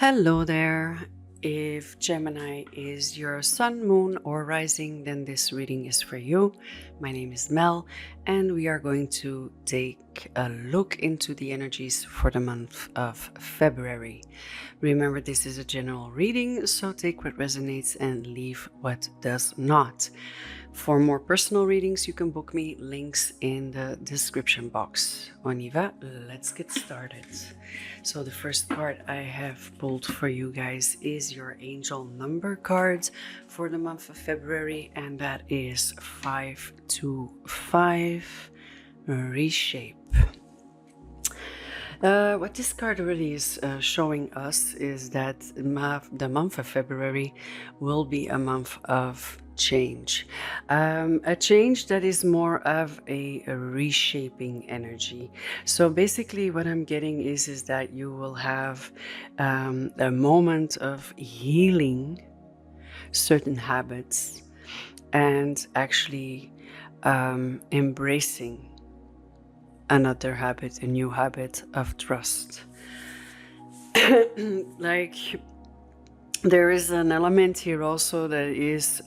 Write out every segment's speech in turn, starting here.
Hello there. If Gemini is your sun, moon, or rising, then this reading is for you. My name is Mel, and we are going to take a look into the energies for the month of February. Remember, this is a general reading, so take what resonates and leave what does not. For more personal readings, you can book me, links in the description box. On y va, let's get started. So the first card I have pulled for you guys is your angel number card for the month of February, and that is 525, Reshape. What this card really is showing us is that the month of February will be a month of change. A change that is more of a reshaping energy. So basically what I'm getting is that you will have a moment of healing certain habits and actually embracing another habit, a new habit of trust. Like, there is an element here also that is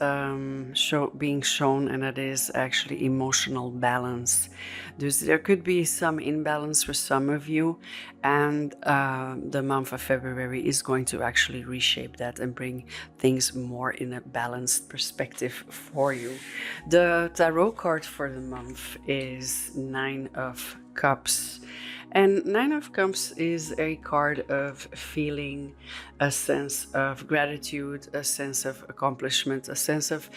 being shown, and that is actually emotional balance. There could be some imbalance for some of you, and the month of February is going to actually reshape that and bring things more in a balanced perspective for you. The tarot card for the month is Nine of Cups. And Nine of Cups is a card of feeling a sense of gratitude, a sense of accomplishment, a sense of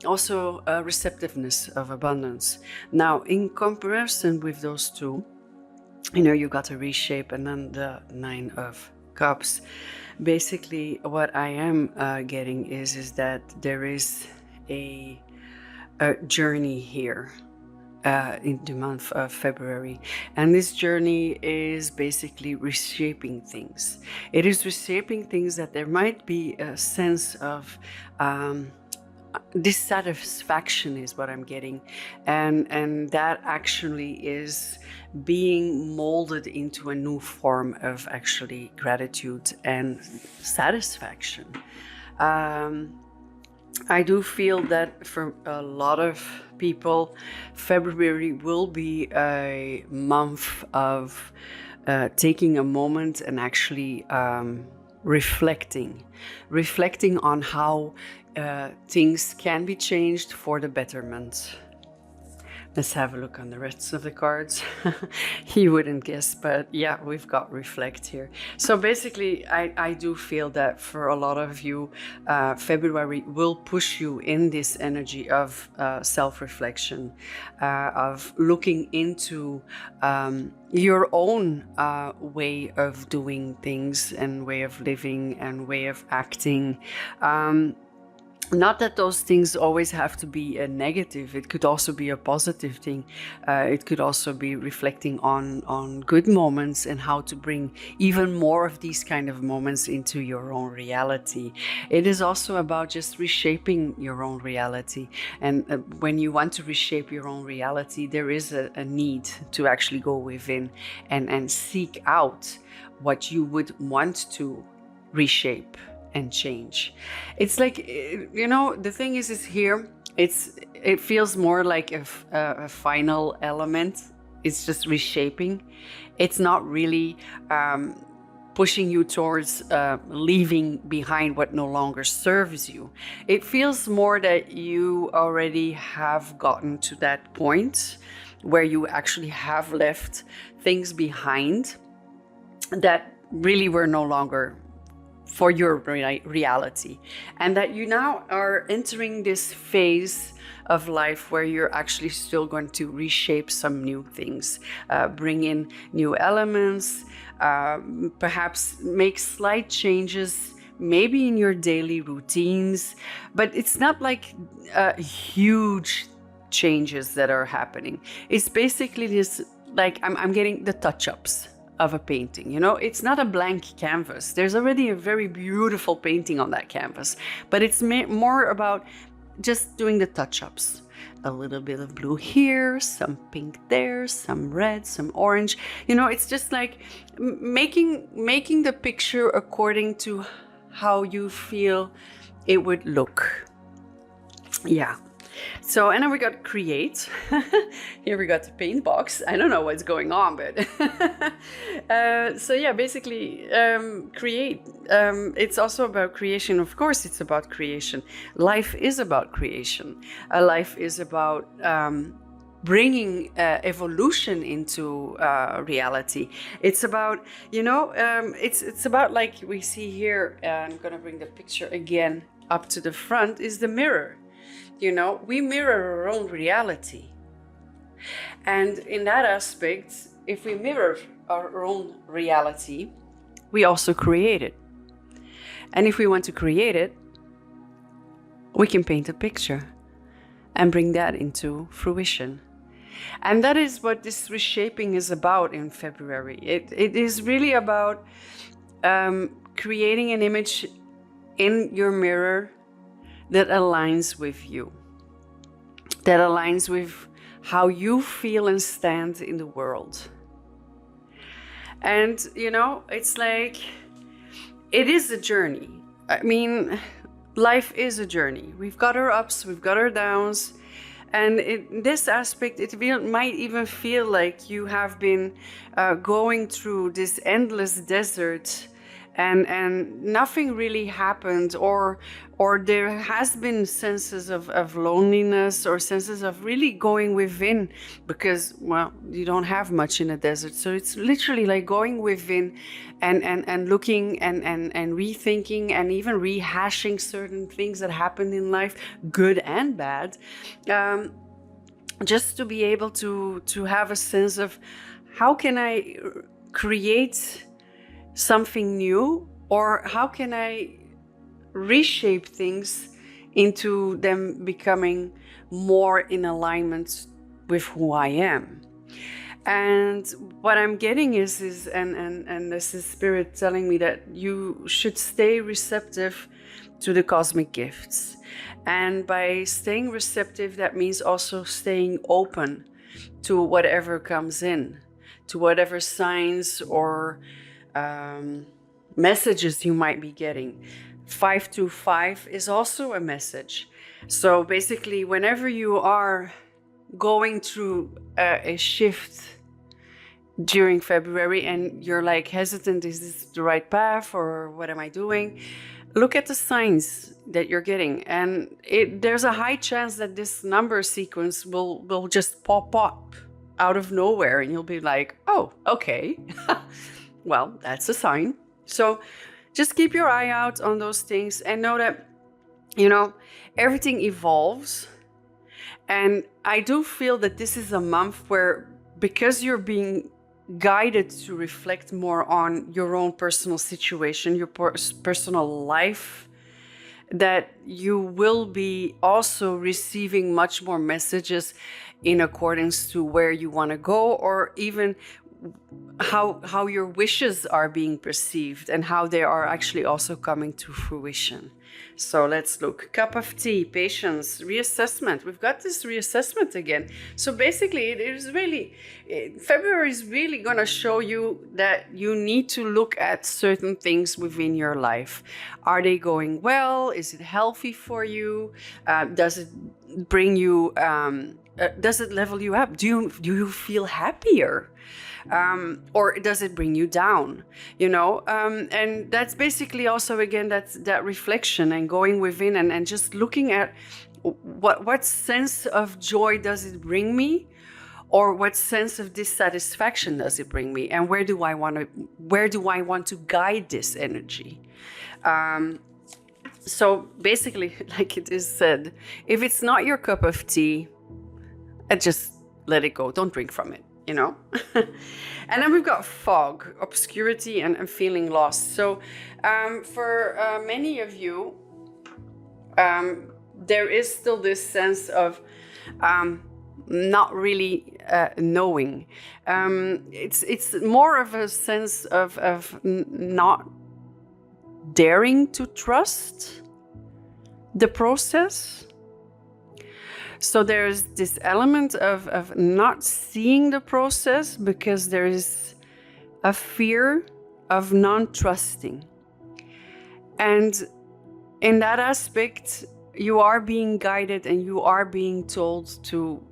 also a receptiveness of abundance. Now, in comparison with those two, you got a reshape and then the Nine of Cups. Basically, what I am getting is that there is a journey here. In the month of February, and this journey is basically reshaping things. It is reshaping things that there might be a sense of dissatisfaction is what I'm getting, and that actually is being molded into a new form of actually gratitude and satisfaction. I do feel that for a lot of people, February will be a month of taking a moment and actually reflecting on how things can be changed for the betterment. Let's have a look on the rest of the cards. You wouldn't guess, but yeah, we've got reflect here. So basically, I do feel that for a lot of you, February will push you in this energy of self-reflection, of looking into your own way of doing things and way of living and way of acting. Not that those things always have to be a negative. It could also be a positive thing. It could also be reflecting on good moments and how to bring even more of these kind of moments into your own reality. It is also about just reshaping your own reality. And when you want to reshape your own reality, there is a need to actually go within and seek out what you would want to reshape and change. It's like, the thing is here, it feels more like a final element. It's just reshaping. It's not really pushing you towards leaving behind what no longer serves you. It feels more that you already have gotten to that point where you actually have left things behind that really were no longer for your reality, and that you now are entering this phase of life where you're actually still going to reshape some new things, bring in new elements, perhaps make slight changes maybe in your daily routines, but it's not like huge changes that are happening. It's basically this, like, I'm getting the touch-ups of a painting. It's not a blank canvas. There's already a very beautiful painting on that canvas, but it's more about just doing the touch-ups. a little bit of blue here, some pink there, some red, some orange. You know, it's just like making the picture according to how you feel it would look. Yeah. So, and then we got create. Here we got the paint box. I don't know what's going on, but so yeah, basically create. It's also about creation. Of course, it's about creation. Life is about creation. Life is about bringing evolution into reality. It's about, you know, it's about, like we see here. I'm gonna bring the picture again up to the front. Is the mirror. You know, we mirror our own reality. And in that aspect, if we mirror our own reality, we also create it. And if we want to create it, we can paint a picture and bring that into fruition. And that is what this reshaping is about in February. It is really about creating an image in your mirror that aligns with you, that aligns with how you feel and stand in the world. And, you know, it's like, it is a journey. I mean, life is a journey. We've got our ups, we've got our downs. And in this aspect, might even feel like you have been going through this endless desert and nothing really happened, or there has been senses of loneliness, or senses of really going within, because, well, you don't have much in a desert. So it's literally like going within and looking and rethinking and even rehashing certain things that happened in life, good and bad, just to be able to have a sense of, how can I create something new, or how can I reshape things into them becoming more in alignment with who I am. And what I'm getting is and this is Spirit telling me that you should stay receptive to the cosmic gifts. And by staying receptive, that means also staying open to whatever comes in, to whatever signs or messages you might be getting. 525 is also a message. So basically, whenever you are going through a shift during February and you're like hesitant, is this the right path, or what am I doing? Look at the signs that you're getting, and there's a high chance that this number sequence will just pop up out of nowhere, and you'll be like, oh, okay. Well, that's a sign. So just keep your eye out on those things and know that, you know, everything evolves. And I do feel that this is a month where, because you're being guided to reflect more on your own personal situation, your personal life, that you will be also receiving much more messages in accordance to where you want to go, or even how your wishes are being perceived and how they are actually also coming to fruition. So let's look. Cup of tea, patience, reassessment. We've got this reassessment again. So basically, it is really, February is really going to show you that you need to look at certain things within your life. Are they going well? Is it healthy for you? Does it bring you, does it level you up? Do you feel happier? Or does it bring you down? You know, and that's basically also, again, that's that reflection and going within and just looking at what sense of joy does it bring me, or what sense of dissatisfaction does it bring me, and where do I want to guide this energy? So basically, like it is said, if it's not your cup of tea, just let it go. Don't drink from it. You know. And then we've got fog, obscurity, and feeling lost. So for many of you, there is still this sense of not really knowing. It's more of a sense of not daring to trust the process. So there's this element of not seeing the process because there is a fear of non-trusting. And in that aspect, you are being guided and you are being told to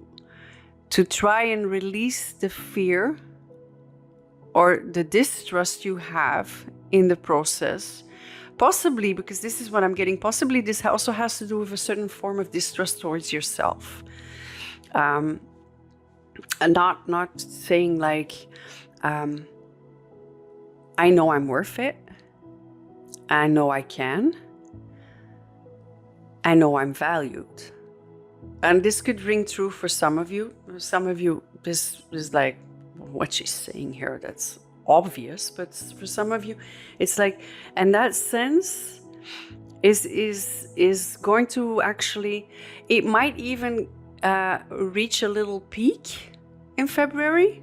try and release the fear or the distrust you have in the process. Possibly, because this is what I'm getting, possibly this also has to do with a certain form of distrust towards yourself. And not saying like, I know I'm worth it. I know I can. I know I'm valued. And this could ring true for some of you. Some of you, this is like, what she's saying here, that's obvious. But for some of you, it's like, and that sense is going to actually, it might even reach a little peak in February,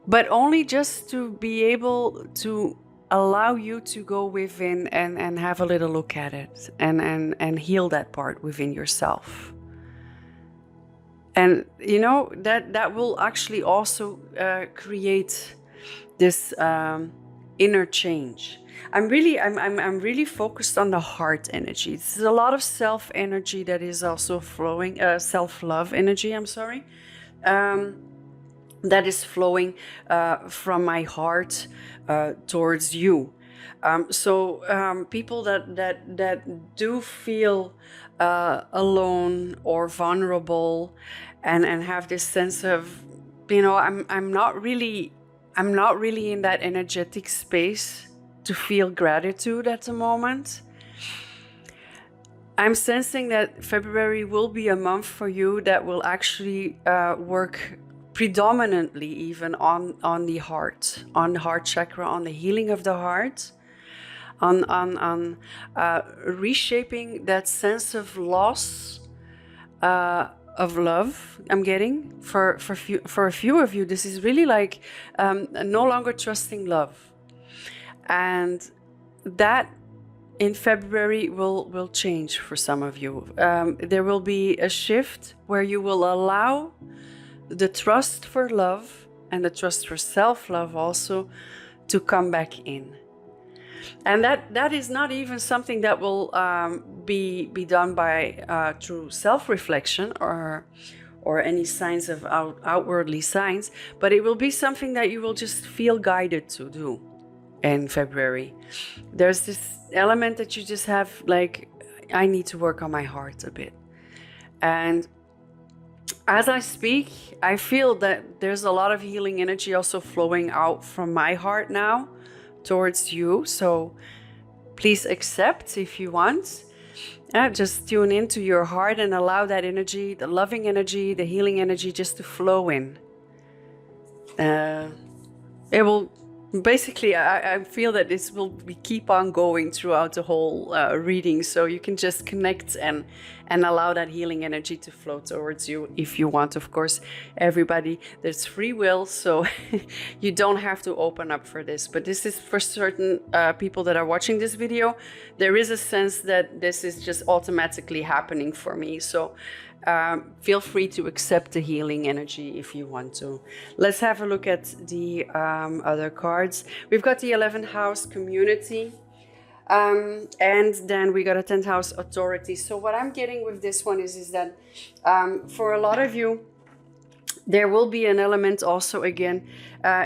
but only just to be able to allow you to go within and have a little look at it and heal that part within yourself. And you know that will actually also create this inner change. I'm really focused on the heart energy. There's a lot of self energy that is also flowing, self-love energy, I'm sorry, that is flowing from my heart towards you. So people that do feel alone or vulnerable and have this sense of, you know, I'm not really in that energetic space to feel gratitude at the moment. I'm sensing that February will be a month for you that will actually work predominantly even on the heart chakra, on the healing of the heart, on reshaping that sense of loss of love. I'm getting for a few of you, this is really like no longer trusting love, and that in February will change for some of you. There will be a shift where you will allow the trust for love and the trust for self-love also to come back in. And that is not even something that will be done by through self-reflection or any signs of outwardly signs, but it will be something that you will just feel guided to do in February. There's this element that you just have like, I need to work on my heart a bit. And as I speak, I feel that there's a lot of healing energy also flowing out from my heart now towards you. So please accept if you want. Just tune into your heart and allow that energy, the loving energy, the healing energy, just to flow in. It will basically, I feel that this will keep on going throughout the whole reading, so you can just connect and allow that healing energy to flow towards you if you want. Of course, everybody, there's free will, so you don't have to open up for this, but this is for certain people that are watching this video. There is a sense that this is just automatically happening for me, so feel free to accept the healing energy if you want to. Let's have a look at the other cards. We've got the 11th house, community, and then we got a 10th house, authority. So what I'm getting with this one is that for a lot of you, there will be an element also again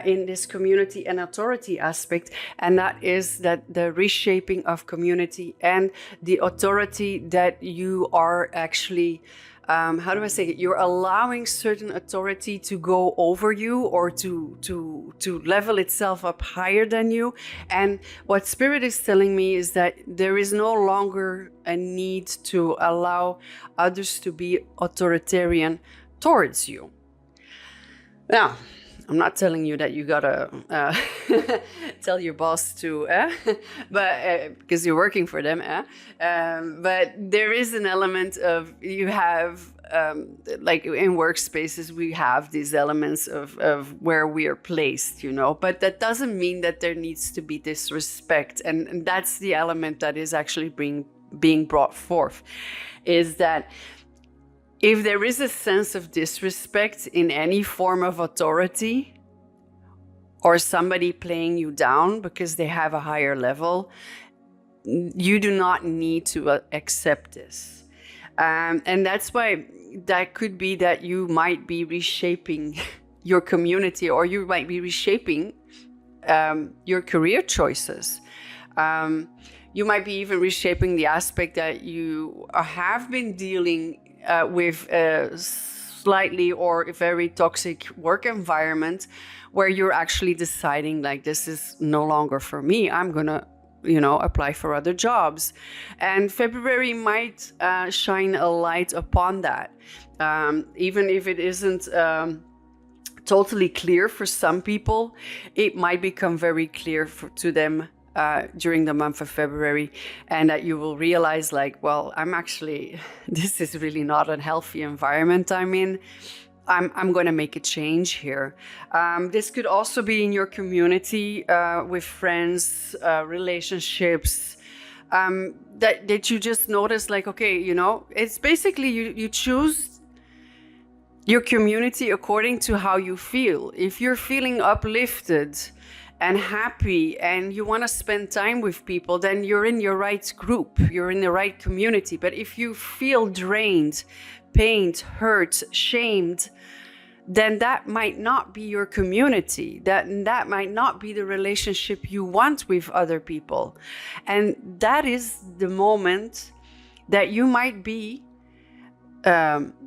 in this community and authority aspect, and that is that the reshaping of community and the authority that you are actually how do I say it? You're allowing certain authority to go over you or to level itself up higher than you. And what Spirit is telling me is that there is no longer a need to allow others to be authoritarian towards you. Now, I'm not telling you that you gotta tell your boss to, but because you're working for them, but there is an element of you have, like in workspaces, we have these elements of where we are placed, you know, but that doesn't mean that there needs to be disrespect, and that's the element that is actually being brought forth, is that if there is a sense of disrespect in any form of authority, or somebody playing you down because they have a higher level, you do not need to accept this. And that's why that could be that you might be reshaping your community, or you might be reshaping your career choices. You might be even reshaping the aspect that you have been dealing with a slightly or a very toxic work environment, where you're actually deciding, like, this is no longer for me. I'm gonna, apply for other jobs. And February might shine a light upon that. Even if it isn't totally clear for some people, it might become very clear to them during the month of February, and that you will realize, like, well, this is really not a healthy environment I'm in. I'm going to make a change here. This could also be in your community, with friends, relationships, that you just notice, like, okay, it's basically you choose your community according to how you feel. If you're feeling uplifted and happy and you want to spend time with people, then you're in your right group, you're in the right community. But if you feel drained, pained, hurt, shamed, then that might not be your community. That might not be the relationship you want with other people. And that is the moment that you might be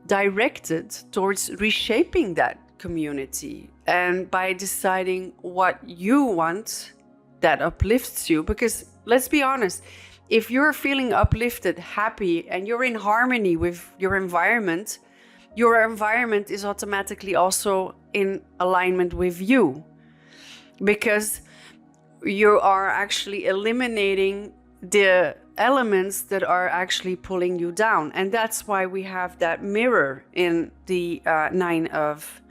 directed towards reshaping that community, and by deciding what you want that uplifts you. Because let's be honest, if you're feeling uplifted, happy, and you're in harmony with your environment is automatically also in alignment with you, because you are actually eliminating the elements that are actually pulling you down. And that's why we have that mirror in the Nine of,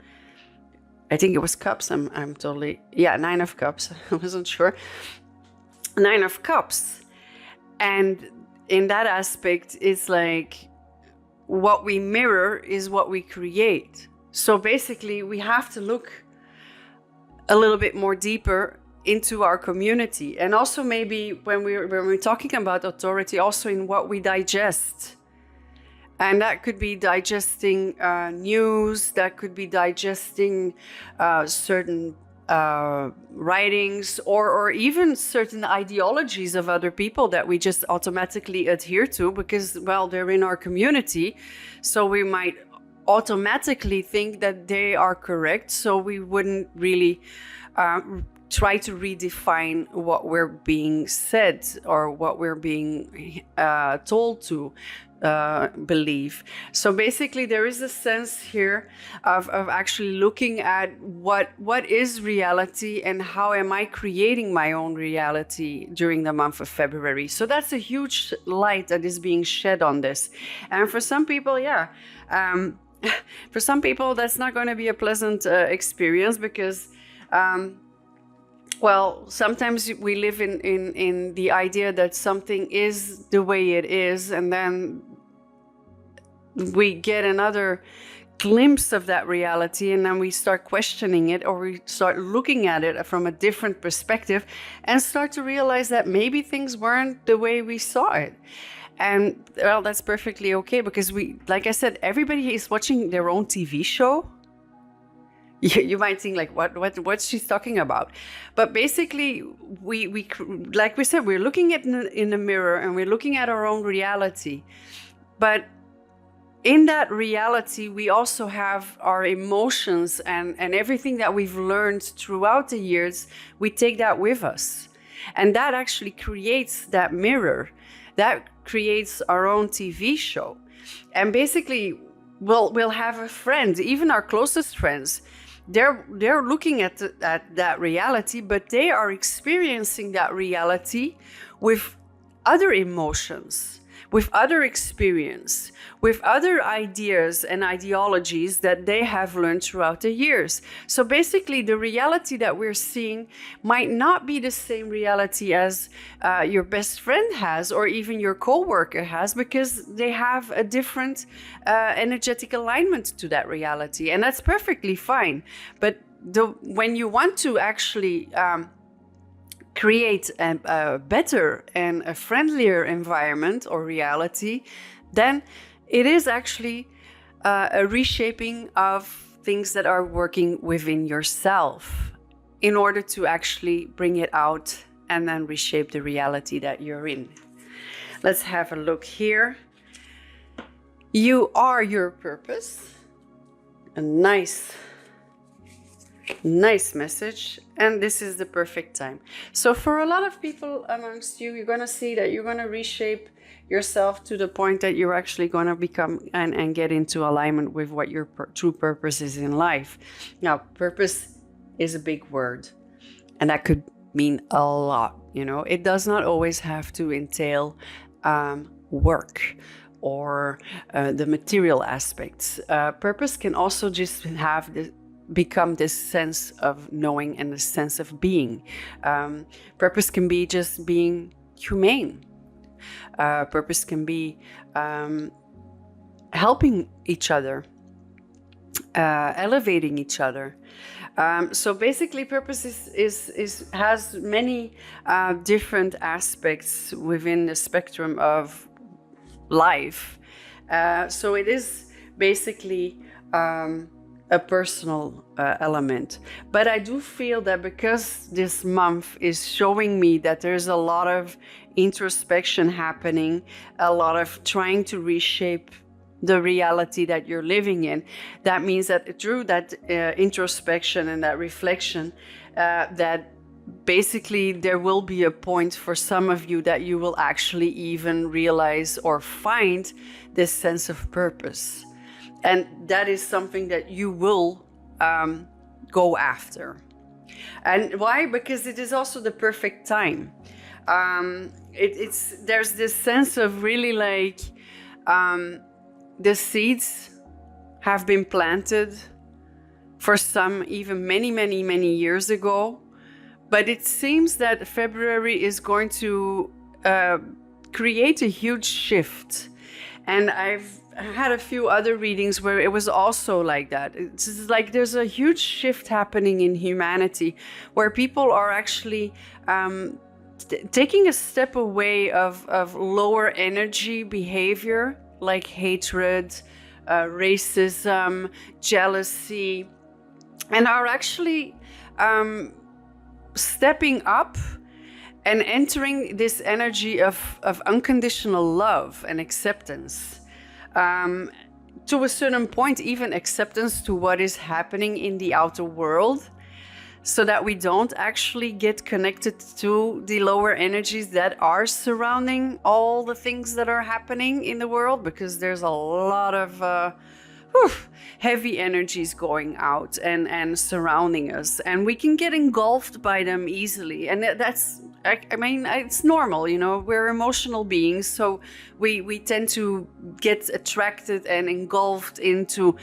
I think it was Cups. I'm totally, Nine of Cups. I wasn't sure. Nine of Cups. And in that aspect, it's like what we mirror is what we create. So basically, we have to look a little bit more deeper into our community, and also maybe when we're talking about authority, also in what we digest. And that could be digesting news, that could be digesting certain writings, or even certain ideologies of other people that we just automatically adhere to because, well, they're in our community. So we might automatically think that they are correct. So we wouldn't really try to redefine what we're being said or what we're being told to believe. So basically, there is a sense here of actually looking at what is reality and how am I creating my own reality during the month of February. So that's a huge light that is being shed on this. And for some people, for some people, that's not going to be a pleasant experience because well, sometimes we live in the idea that something is the way it is, and then we get another glimpse of that reality, and then we start questioning it, or we start looking at it from a different perspective and start to realize that maybe things weren't the way we saw it. And well, that's perfectly okay, because like I said, everybody is watching their own TV show. You might think like, what's she talking about? But basically, we like we said, we're looking at in the mirror and we're looking at our own reality. But in that reality, we also have our emotions and everything that we've learned throughout the years. We take that with us. And that actually creates that mirror. That creates our own TV show. And basically, we'll have a friend, even our closest friends. They're looking at that reality, but they are experiencing that reality with other emotions. with other experience, with other ideas and ideologies that they have learned throughout the years. So basically, the reality that we're seeing might not be the same reality as your best friend has, or even your coworker has, because they have a different energetic alignment to that reality. And that's perfectly fine. But when you want to actually create a better and a friendlier environment or reality, then it is actually a reshaping of things that are working within yourself in order to actually bring it out and then reshape the reality that you're in. Let's have a look here. You are your purpose. A nice message, and this is the perfect time. So for a lot of people amongst you, you're going to see that you're going to reshape yourself to the point that you're actually going to become and get into alignment with what your true purpose is in life. Now, purpose is a big word, and that could mean a lot. It does not always have to entail work or the material aspects. Purpose can also just become this sense of knowing and the sense of being. Purpose can be just being humane. Purpose can be helping each other, elevating each other. So basically, purpose has many different aspects within the spectrum of life. So it is basically a personal element. But I do feel that because this month is showing me that there's a lot of introspection happening, a lot of trying to reshape the reality that you're living in, that means that through that introspection and that reflection, that basically there will be a point for some of you that you will actually even realize or find this sense of purpose. And that is something that you will go after. And why? Because it is also the perfect time. There's this sense of really like the seeds have been planted for some even many years ago. But it seems that February is going to create a huge shift. And I've had a few other readings where it was also like that. It's like there's a huge shift happening in humanity where people are actually taking a step away of lower energy behavior like hatred, racism, jealousy, and are actually stepping up and entering this energy of unconditional love and acceptance. To a certain point, even acceptance to what is happening in the outer world, so that we don't actually get connected to the lower energies that are surrounding all the things that are happening in the world, because there's a lot of heavy energies going out and surrounding us, and we can get engulfed by them easily. And that's, I mean, it's normal, we're emotional beings, so we tend to get attracted and engulfed into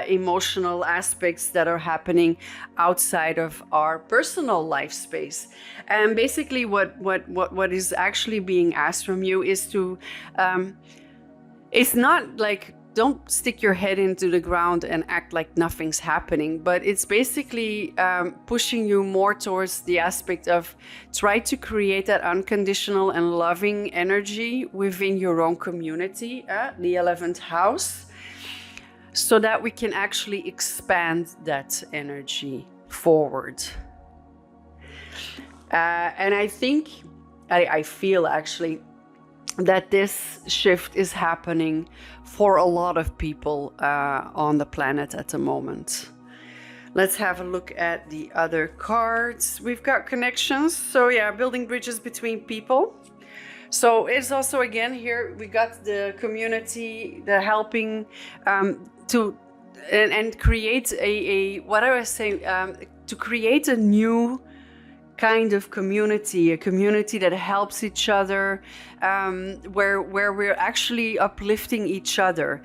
emotional aspects that are happening outside of our personal life space. And basically what is actually being asked from you is to it's not like don't stick your head into the ground and act like nothing's happening, but it's basically pushing you more towards the aspect of try to create that unconditional and loving energy within your own community, the 11th house, so that we can actually expand that energy forward. And I think, I feel actually that this shift is happening for a lot of people on the planet at the moment. Let's have a look at the other cards. We've got connections. So yeah, building bridges between people. So it's also, again, here we got the community, the helping to create a what I was saying, to create a new kind of community, a community that helps each other, where we're actually uplifting each other,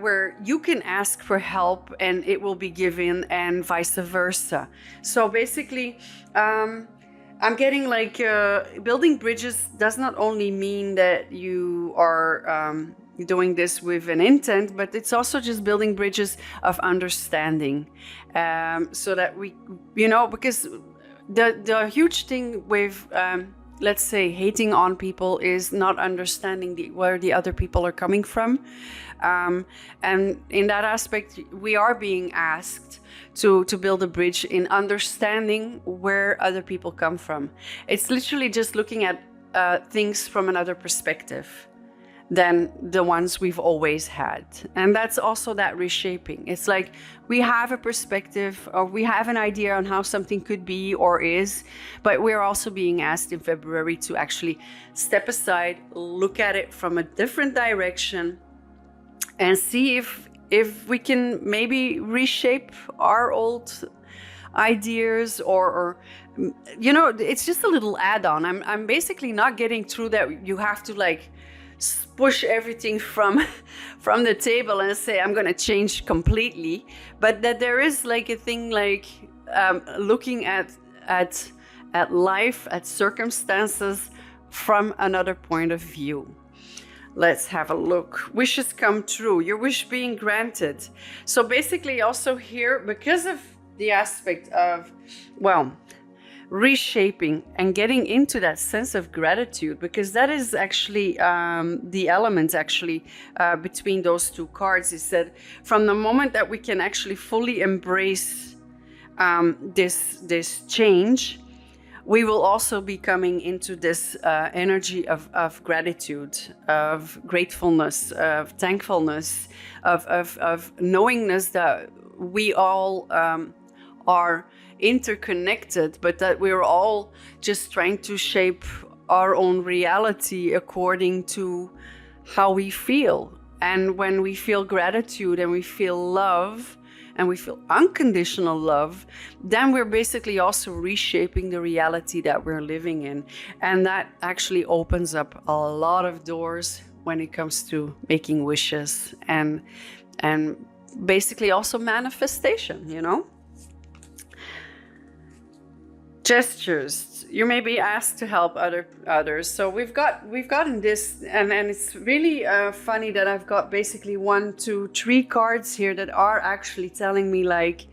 where you can ask for help and it will be given, and vice versa. So basically, I'm getting like building bridges does not only mean that you are doing this with an intent, but it's also just building bridges of understanding, so that we, because the huge thing with let's say hating on people is not understanding where the other people are coming from, and in that aspect we are being asked to build a bridge in understanding where other people come from. It's literally just looking at things from another perspective than the ones we've always had. And that's also that reshaping. It's like we have a perspective, or we have an idea on how something could be or is, but we're also being asked in February to actually step aside, look at it from a different direction, and see if we can maybe reshape our old ideas, or it's just a little add-on. I'm basically not getting through that you have to like push everything from the table and say I'm going to change completely, but that there is like a thing like looking at life, at circumstances from another point of view. Let's have a look. Wishes come true, your wish being granted. So basically also here, because of the aspect of, reshaping and getting into that sense of gratitude, because that is actually the element actually between those two cards, is that from the moment that we can actually fully embrace this change, we will also be coming into this energy of gratitude, of gratefulness, of thankfulness, of knowingness that we all are interconnected, but that we're all just trying to shape our own reality according to how we feel. And when we feel gratitude and we feel love and we feel unconditional love, then we're basically also reshaping the reality that we're living in. And that actually opens up a lot of doors when it comes to making wishes and basically also manifestation, Gestures. You may be asked to help others. So we've gotten this, and it's really funny that I've got basically 1, 2, 3 cards here that are actually telling me like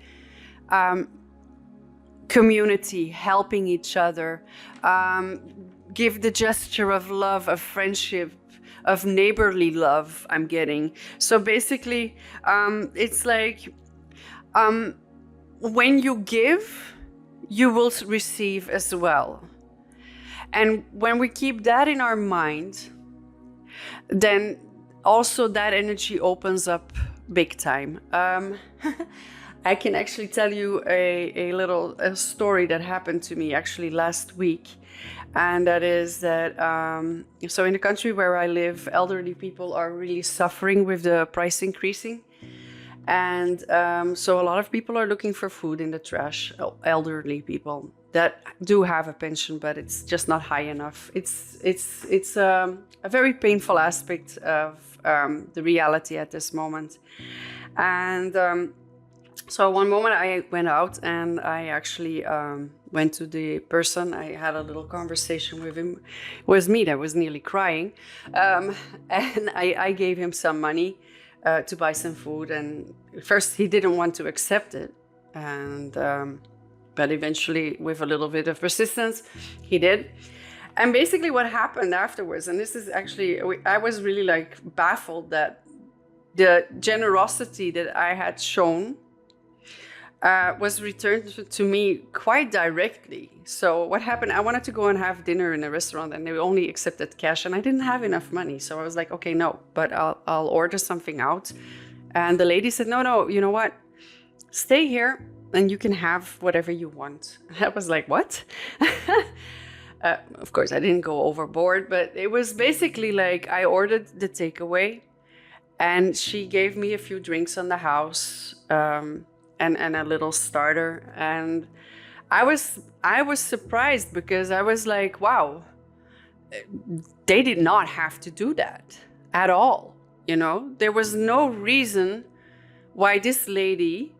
community, helping each other, give the gesture of love, of friendship, of neighborly love. I'm getting. So basically, it's like when you give, you will receive as well. And when we keep that in our mind, then also that energy opens up big time. I can actually tell you a little story that happened to me actually last week. And that is that, so in the country where I live, elderly people are really suffering with the price increasing. And so a lot of people are looking for food in the trash, elderly people that do have a pension, but it's just not high enough. It's a very painful aspect of the reality at this moment. And so one moment I went out and I actually went to the person. I had a little conversation with him. It was me that was nearly crying. And I gave him some money to buy some food, and first he didn't want to accept it, and but eventually with a little bit of persistence he did. And basically what happened afterwards, and this is actually, I was really like baffled that the generosity that I had shown was returned to me quite directly. So what happened, I wanted to go and have dinner in a restaurant and they only accepted cash, and I didn't have enough money. So I was like, okay, no, but I'll order something out. And the lady said, no, you know what? Stay here and you can have whatever you want. And I was like, what? Of course, I didn't go overboard, but it was basically like I ordered the takeaway and she gave me a few drinks on the house, and a little starter. And I was surprised because I was like, wow, they did not have to do that at all. You know, there was no reason why this lady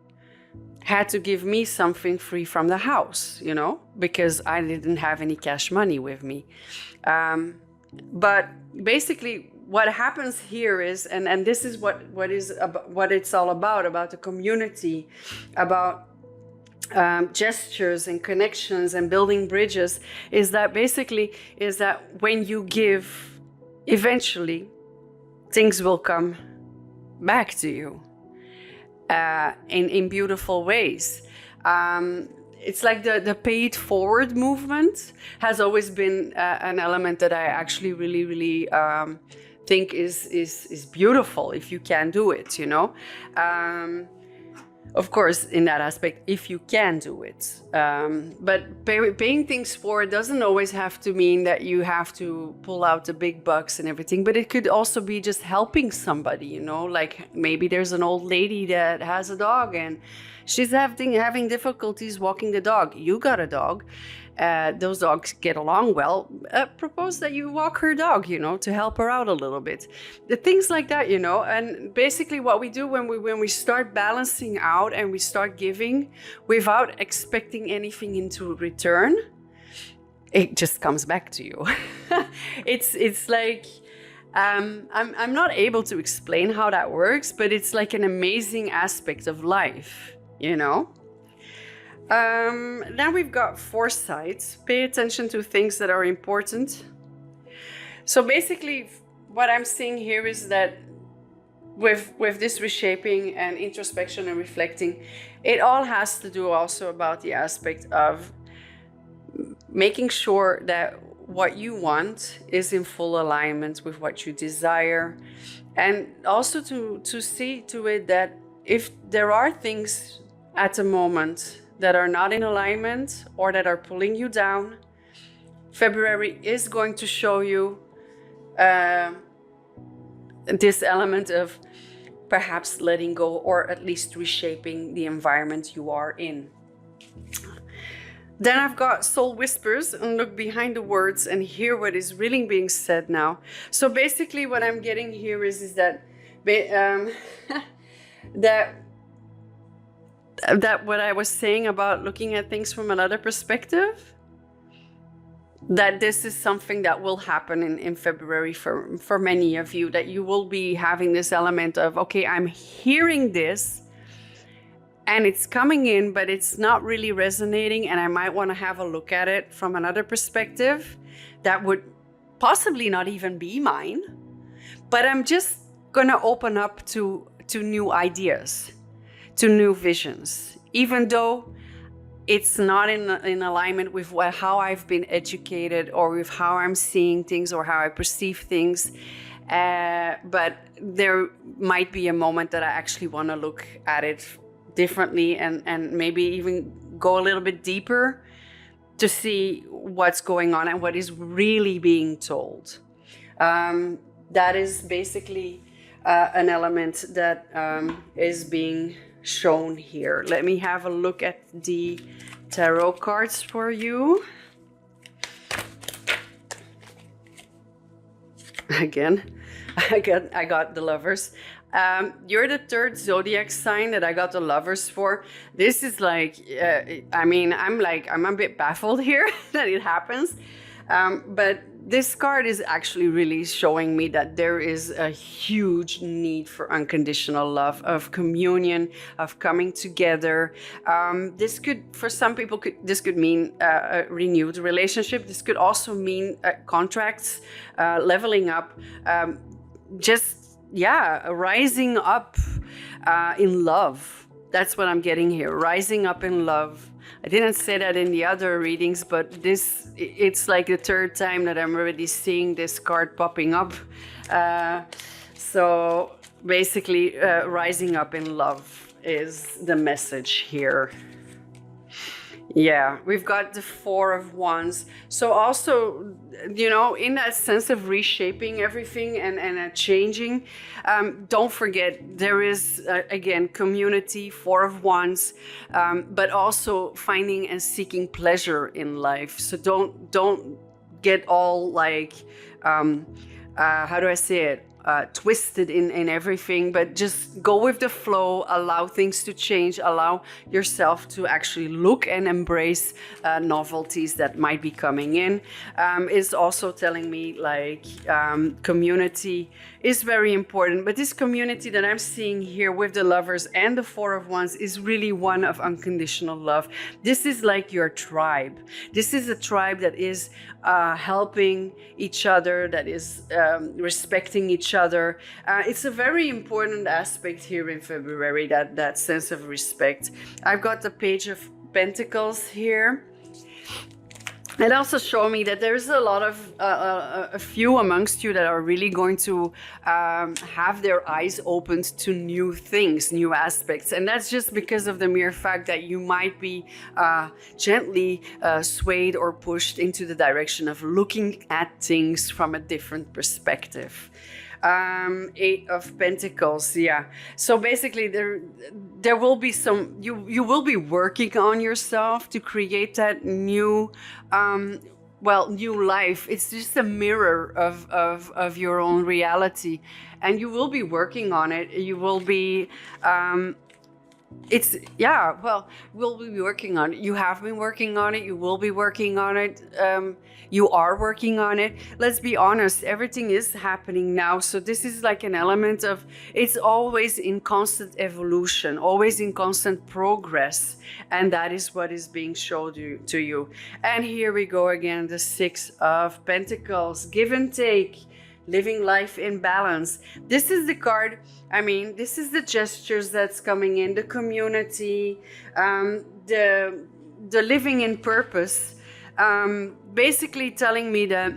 had to give me something free from the house, you know, because I didn't have any cash money with me. But basically what happens here is, and this is what it's all about the community, about gestures and connections and building bridges, is that basically is that when you give, eventually things will come back to you in beautiful ways. It's like the pay it forward movement has always been an element that I actually really think is beautiful if you can do it, you know. Of course, in that aspect, if you can do it. But paying things forward doesn't always have to mean that you have to pull out the big bucks and everything, but it could also be just helping somebody, you know, like maybe there's an old lady that has a dog and she's having difficulties walking the dog. You got a dog. Those dogs get along well. Propose that you walk her dog, you know, to help her out a little bit. The things like that, you know. And basically what we do when we start balancing out and we start giving without expecting anything into return, it just comes back to you. It's like I'm not able to explain how that works, but it's like an amazing aspect of life, you know. Then we've got foresight. Pay attention to things that are important. So basically what I'm seeing here is that with this reshaping and introspection and reflecting, it all has to do also about the aspect of making sure that what you want is in full alignment with what you desire, and also to see to it that if there are things at the moment that are not in alignment or that are pulling you down, February is going to show you this element of perhaps letting go or at least reshaping the environment you are in. Then I've got soul whispers, and look behind the words and hear what is really being said now. So basically what I'm getting here is that that what I was saying about looking at things from another perspective, that this is something that will happen in February for many of you, that you will be having this element of, okay, I'm hearing this and it's coming in, but it's not really resonating, and I might want to have a look at it from another perspective that would possibly not even be mine, but I'm just gonna open up to new ideas, to new visions, even though it's not in alignment with how I've been educated or with how I'm seeing things or how I perceive things. But there might be a moment that I actually want to look at it differently and maybe even go a little bit deeper to see what's going on and what is really being told. That is basically an element that is being shown here. Let me have a look at the tarot cards for you. Again, I got the Lovers. You're the third zodiac sign that I got the Lovers for. This is like, I mean, I'm a bit baffled here that it happens. But this card is actually really showing me that there is a huge need for unconditional love, of communion, of coming together. This could, for some people, this could mean a renewed relationship. This could also mean contracts, leveling up, rising up in love. That's what I'm getting here, rising up in love. I didn't say that in the other readings, but it's like the third time that I'm already seeing this card popping up. So basically, rising up in love is the message here. Yeah, we've got the Four of Wands. So also, in that sense of reshaping everything and changing, don't forget there is, again, community, Four of Wands, but also finding and seeking pleasure in life. So don't get all like, how do I say it? Twisted in everything, but just go with the flow, allow things to change, allow yourself to actually look and embrace novelties that might be coming in. It's also telling me like community is very important, but this community that I'm seeing here with the Lovers and the Four of Wands is really one of unconditional love. This is like your tribe. This is a tribe that is helping each other, that is respecting each other. It's a very important aspect here in February, that sense of respect. I've got the Page of Pentacles here. It also showed me that there's a lot of, a few amongst you that are really going to have their eyes opened to new things, new aspects. And that's just because of the mere fact that you might be gently swayed or pushed into the direction of looking at things from a different perspective. Eight of Pentacles, yeah. So basically there will be some, you will be working on yourself to create that new new life. It's just a mirror of your own reality, and you will be working on it. You will be we'll be working on it. You have been working on it. You will be working on it. You are working on it. Let's be honest, everything is happening now. So this is like an element of, it's always in constant evolution, always in constant progress. And that is what is being shown to you. And here we go again, the Six of Pentacles, give and take. Living life in balance. This is the card, this is the gestures that's coming in, the community, the living in purpose, basically telling me that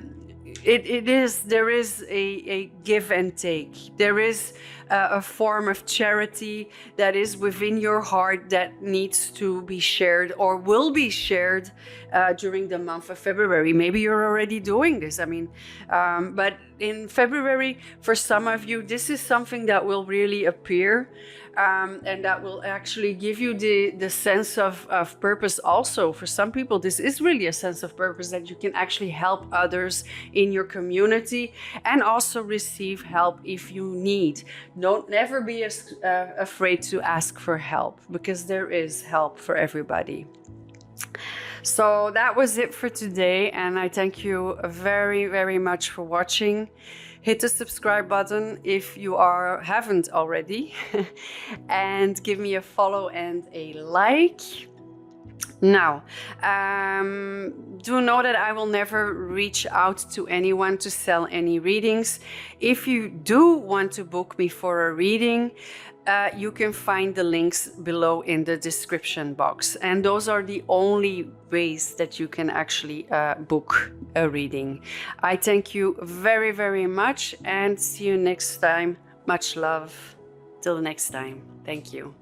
there is a give and take. There is a form of charity that is within your heart that needs to be shared or will be shared during the month of February. Maybe you're already doing this. But in February, for some of you, this is something that will really appear. And that will actually give you the sense of purpose also. For some people, this is really a sense of purpose, that you can actually help others in your community and also receive help if you need. Never be afraid to ask for help, because there is help for everybody. So that was it for today, and I thank you very, very much for watching. Hit the subscribe button if you haven't already, and give me a follow and a like. Now, do know that I will never reach out to anyone to sell any readings. If you do want to book me for a reading, you can find the links below in the description box. And those are the only ways that you can actually book a reading. I thank you very, very much, and see you next time. Much love. Till next time. Thank you.